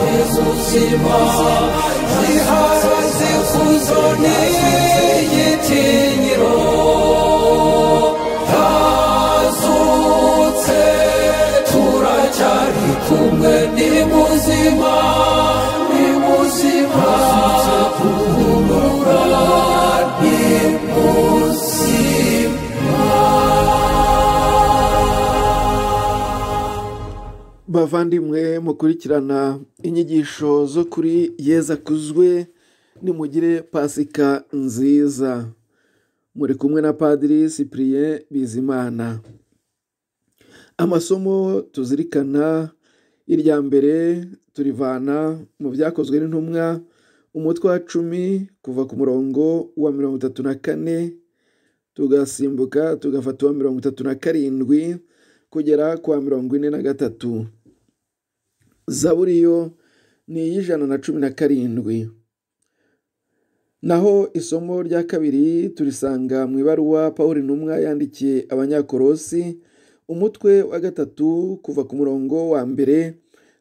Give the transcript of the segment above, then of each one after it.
Yesu zima zihaze kuzoni igitinyiro yazutse turacyari kumwe ni muzima kuhumura ni muzima. Bavandimwe mukurikirana inyigisho zo kuri Yezu akuzwe, nimugire Pasika nziza. Muri kumwe na Padiri Cyprien Bizimana. Amasomo tuzirikana, irya mbere turivana mu Byakozwe n'Intumwa umutwe wa 10 kuva ku murongo wa 34 tugasimbuka tugafata wa 37 kugera kwa 43. Zaburi yo ni 117. Naho isomo rya kabiri turisanga mu ibaruwa Pawulo intumwa yandikiye Abanyakolosi umutwe wa 3 kuva ku murongo wa 1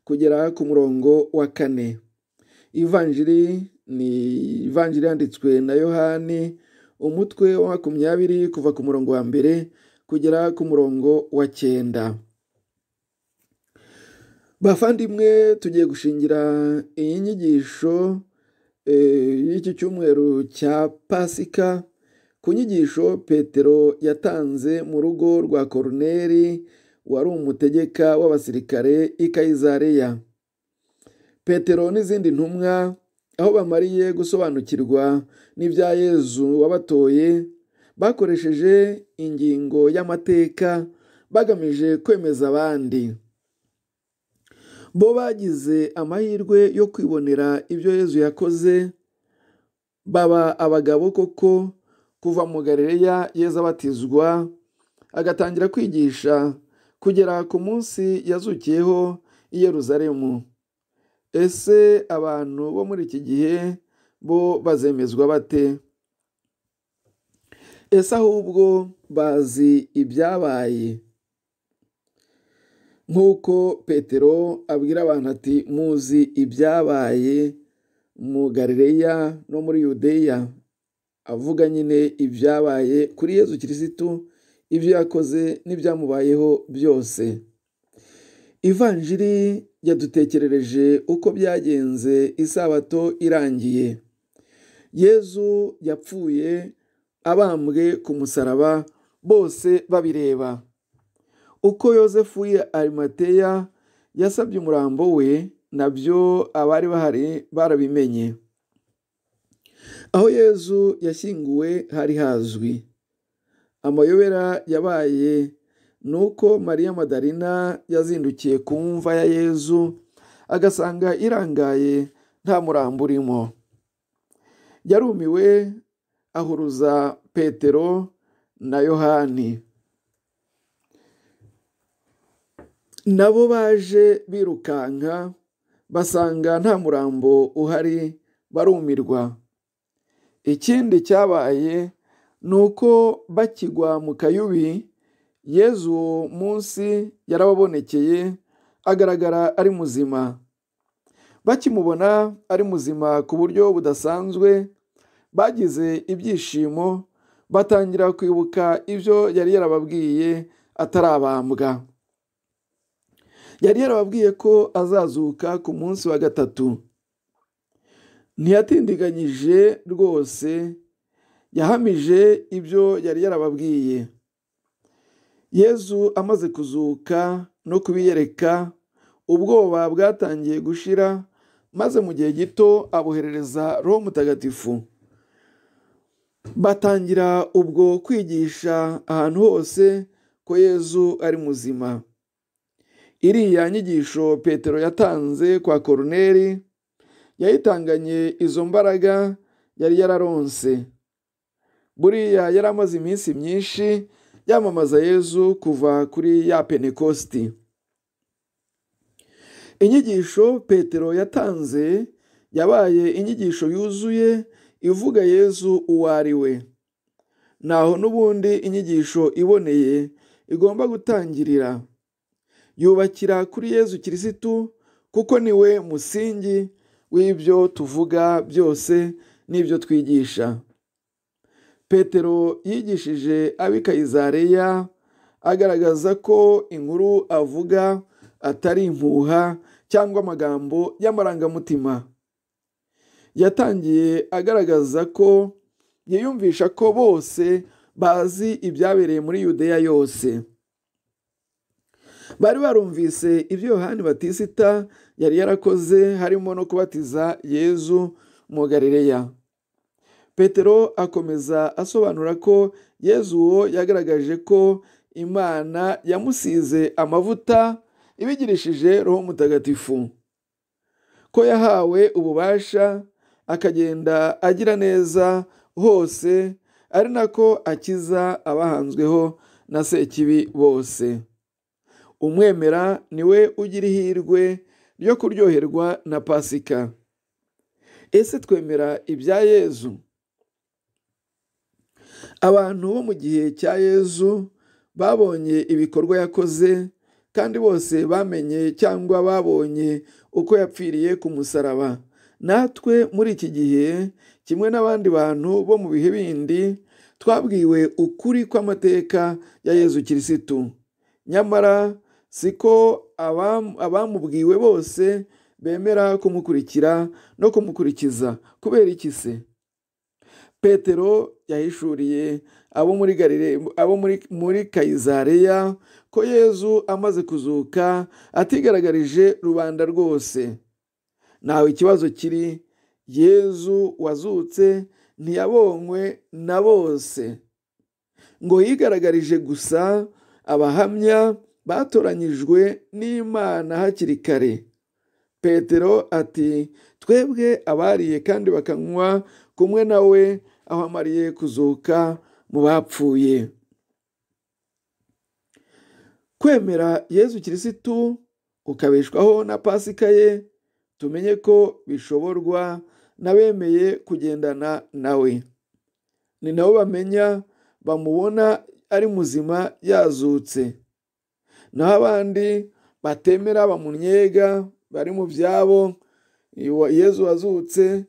kugera ku murongo wa 4. Ivanjiri ni ivanjiri yanditswe na Yohani umutwe wa 20 kuva ku murongo wa 1 kugera ku murongo wa 9. Bavandimwe, tugiye gushingira iyi nyigisho y'iki cyumweru cya Pasika ku nyigisho Petero yatanze mu rugo rwa Koruneli wari umutegeka w'abasirikare i Kayizariya. Petero n'izindi ntumwa aho bamariye gusobanukirwa n'ibya Yezu wabatoye, bakoresheje ingingo y'amateka bagamije kwemeza abandi. Bo bagize amahirwe yo kwibonera ibyo Yezu yakoze, baba abagabo koko. Kuva mu Galileya Yezu abatizwa agatangira kwigisha kugera ku munsi yazukiyeho i Yerusalemu. Ese abantu bo muri iki gihe bo bazemezwa bate? Ese ahubwo bazi ibyabaye? Nk'uko Petero abwira abantu ati muzi ibyabaye mu Galileya no muri Yudeya, avuga nyine ibyabaye kuri Yezu Kirisitu, ibyo yakoze n'ibyamubayeho byose. Ivanjiri yadutekerereje uko byagenze isabato irangiye. Yezu yapfuye abambwe ku musaraba, bose babireba. Uko Yosefu w'i Arimateya yasabye umurambo we, nabyo abari bahari barabimenye. Aho Yezu yashyinguwe hari hazwi. Amayobera yabaye nuko Mariya Madalina yazindukiye ku mva ya Yezu agasanga irangaye nta murambo urimo. Yarumiwe ahuruza Petero na Yohani. Nabo baje birukanka basanga nta murambo uhari, barumirwa. Ikindi cyabaye nuko bakigwa mu kayubi, Yezu uwo munsi yarababonekeye agaragara ari muzima. Bakimubona ari muzima ku buryo budasanzwe, bagize ibyishimo, batangira kwibuka ibyo yari yarababwiye atarabambwa. Yari yarababwiye ko azazuka ku munsi wa 3. Ntiyatindiganyije rwose, yahamije ibyo yari yarababwiye. Yezu amaze kuzuka no kubiyereka, ubwoba bwatangiye gushira, maze mu gihe gito aboherereza Roho Mutagatifu. Batangira ubwo kwigisha ahantu hose ko Yezu ari muzima. Iriya nyigisho Petero yatanze kwa Koruneli yayitanganye izo mbaraga yari yararonse. Buriya yari amaze iminsi myinshi yamamaza Yezu kuva kuri ya Pentekosti. Inyigisho Petero yatanze yabaye inyigisho yuzuye ivuga Yezu uwo ari we. Naho n'ubundi inyigisho iboneye igomba gutangirira. Yubakira kuri Yezu Kirisitu kuko niwe musingi w'ibyo tuvuga byose n'ibyo twigisha. Petero yigishije ab'i Kayisareya agaragaza ko inkuru avuga atari impuha cyangwa amagambo y'amarangamutima. Yatangiye agaragaza ko yiyumvisha ko bose bazi ibyabereye muri Yudeya yose. Bari barumvise ibyo Yohani Batisita yari yarakoze, harimo no kubatiza Yezu mu Galileya. Petero akomeza asobanura ko Yezu uwo yagaragaje ko Imana yamusize amavuta ibigirishije Roho Mutagatifu, ko yahawe ububasha akagenda agira neza hose, ari nako akiza abahanzweho na Sekibi bose. Umwemera niwe ugira ihirwe ryo kuryoherwa na Pasika. Ese twemera ibya Yezu? Abantu bo mu gihe cya Yezu babonye ibikorwa yakoze, kandi bose bamenye cyangwa babonye uko yapfiriye ku musaraba. Natwe muri iki gihe, kimwe n'abandi bantu bo mu bihe bindi, twabwiwe ukuri kw'amateka ya Yezu Kirisitu. Nyamara siko abamubwiwe bose bemera kumukurikira no kumukurikiza. Kubera iki se? Petero yahishuriye abo muri Kayisareya ko Yezu amaze kuzuka atigaragarije rubanda rwose. Nawe ikibazo kiri, Yezu wazutse ntiyabonywe na bose, ngo yigaragarije gusa abahamya batoranyijwe n'Imana hakiri kare. Petero ati, twebwe abariye kandi bakanywa kumwe nawe aho amariye kuzuka mu bapfuye. Kwemera Yezu Kirisitu ukabeshwaho na Pasika ye, tumenye ko bishoborwa n'abemeye kugendana nawe. Ni nabo bamenya, bamubona ari muzima yazutse. Naho abandi batemera bamunyega, bari mu byabo, Yezu wazutse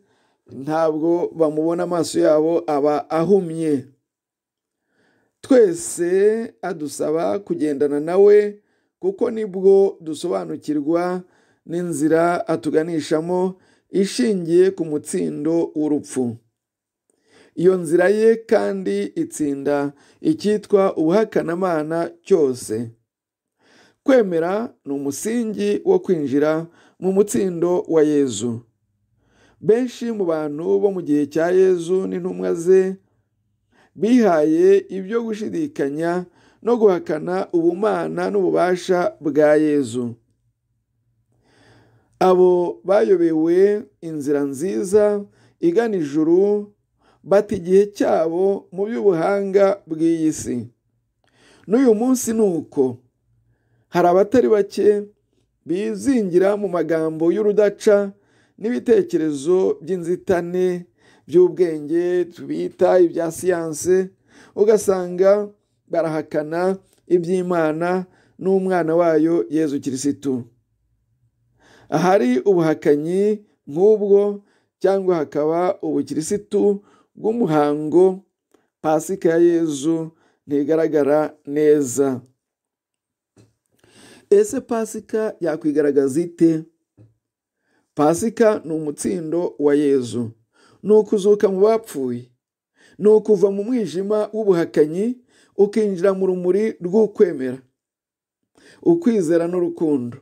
ntabwo bamubona, amaso yabo aba ahumye. Twese adusaba kugendana nawe, kuko nibwo dusobanukirwa n'inzira atuganishamo ishingiye ku mutsindo w'urupfu. Iyo nzira ye kandi itsinda icyitwa ubuhakanamana cyose. Kwemera ni umusingi wo kwinjira mu mutsindo wa Yezu. Benshi mu bantu bo mu gihe cya Yezu n'intumwa ze bihaye ibyo gushidikanya no guhakana ubumana n'ububasha bwa Yezu. Abo bayobewe inzira nziza igana ijuru bata igihe cyabo mu by'ubuhanga bw'iyi si. N'uyu munsi ni uko. Hari abatari bake bizingira mu magambo y'urudaca n'ibitekerezo by'inzitane by'ubwenge tubita ibya siyanse, ugasanga barahakana iby'Imana n'umwana wayo Yezu Kirisitu. Ahari ubuhakanyi nk'ubwo, cyangwa hakaba ubukirisitu bw'umuhango, Pasika ya Yezu ntigaragara neza. Ese Pasika yakwigaragaza ite? Pasika ni umutsindo wa Yezu, ni ukuzuka mu bapfuye, ni ukuva mu mwijima w'ubuhakanyi ukinjira mu rumuri rw'ukwemera, ukwizera n'urukundo.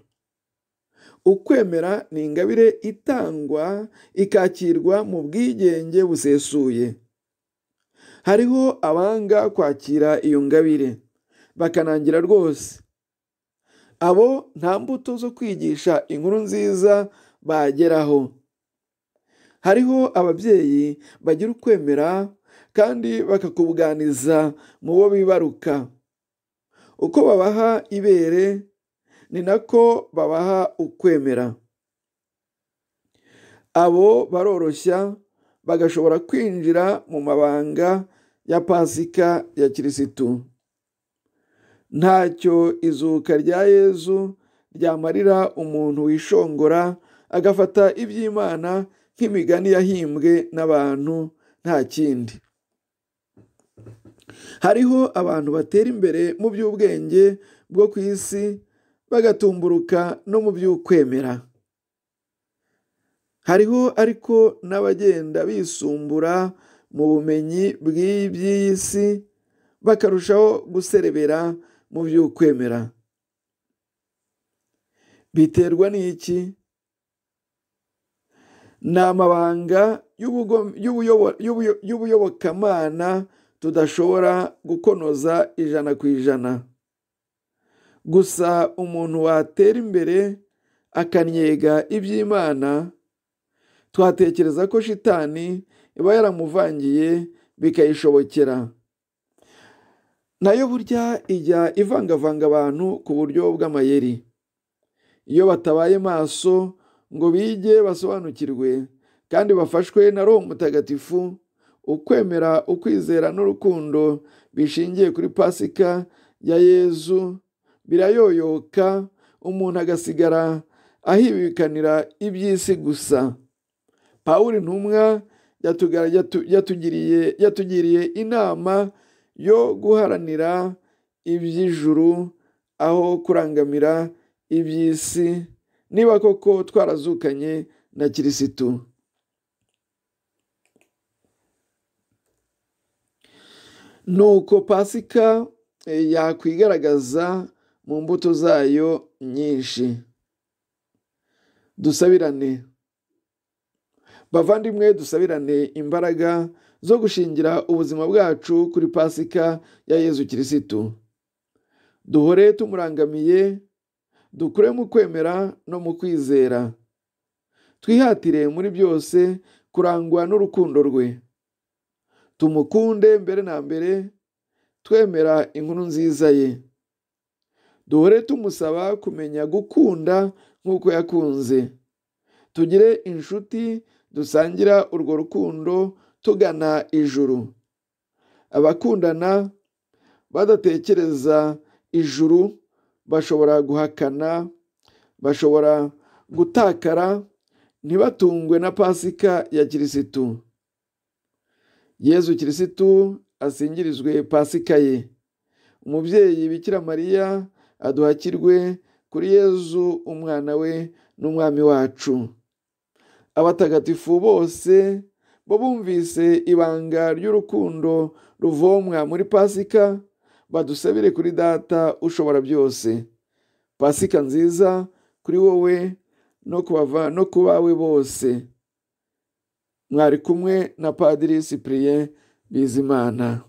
Ukwemera ni ingabire itangwa ikakirwa mu bwigenge busesuye. Hariho abanga kwakira iyo ngabire, bakanangira rwose. Abo nta mbuto zo kwigisha inkuru nziza bageraho. Hariho ababyeyi bagira ukwemera kandi bakakubuganiza mu bo bibaruka. Uko babaha ibere ni nako babaha ukwemera. Abo baroroshya bagashobora kwinjira mu mabanga ya Pasika ya Kirisitu. Ntacyo izuka rya Yezu ryamarira umuntu wishongora agafata iby'Imana nk'imigani yahimbwe n'abantu nta kindi. Hariho abantu batera imbere mu by'ubwenge bwo ku isi bagatumburuka no mu by'ukwemera. Hariho ariko n'abagenda bisumbura mu bumenyi bw'iby'iyi si bakarushaho guserebera mu by'ukwemera. Biterwa n'iki? Ni amabanga y'ubuyobokamana tudashobora gukonoza ijana ku ijana. Gusa umuntu watera imbere akanyega iby'Imana, twatekereza ko shitani iba yaramuvangiye bikayishobokera. Nayo burya ijya ivangavanga abantu ku buryo bw'amayeri. Iyo batabaye maso ngo bige basobanukirwe kandi bafashwe na Roho Mutagatifu, ukwemera, ukwizera n'urukundo bishingiye kuri Pasika ya Yezu birayoyoka, umuntu agasigara ahibikanira iby'isi gusa. Pawulo intumwa yatugiriye inama yo guharanira iby'ijuru aho kurangamira iby'isi, niba koko twarazukanye na Kirisitu. Nuko Pasika yakwigaragaza mu mbuto zayo nyinshi. Dusabirane. Bavandimwe, dusabirane imbaraga zo gushingira ubuzima bwacu kuri Pasika ya Yezu Kirisitu. Duhore tumurangamiye, dukure mu kwemera no mu kwizera. Twihatire muri byose kurangwa n'urukundo rwe. Tumukunde mbere na mbere, twemera inkuru nziza ye. Duhore tumusaba kumenya gukunda nk'uko yakunze. Tugire inshuti dusangira urwo rukundo tugana ijuru. Abakundana badatekereza ijuru bashobora guhakana, bashobora gutakara, ntibatungwe na Pasika ya Kirisitu. Yezu Kirisitu asingirizwe Pasika ye. Umubyeyi Bikira Mariya aduhakirwe kuri Yezu umwana we n'umwami wacu. Abatagatifu bose bo bumvise ibanga ry'urukundo ruvomwa muri Pasika, badusabire kuri Data ushobora byose. Pasika nziza kuri wowe no ku bawe bose. Mwari kumwe na Padiri Cyprien Bizimana.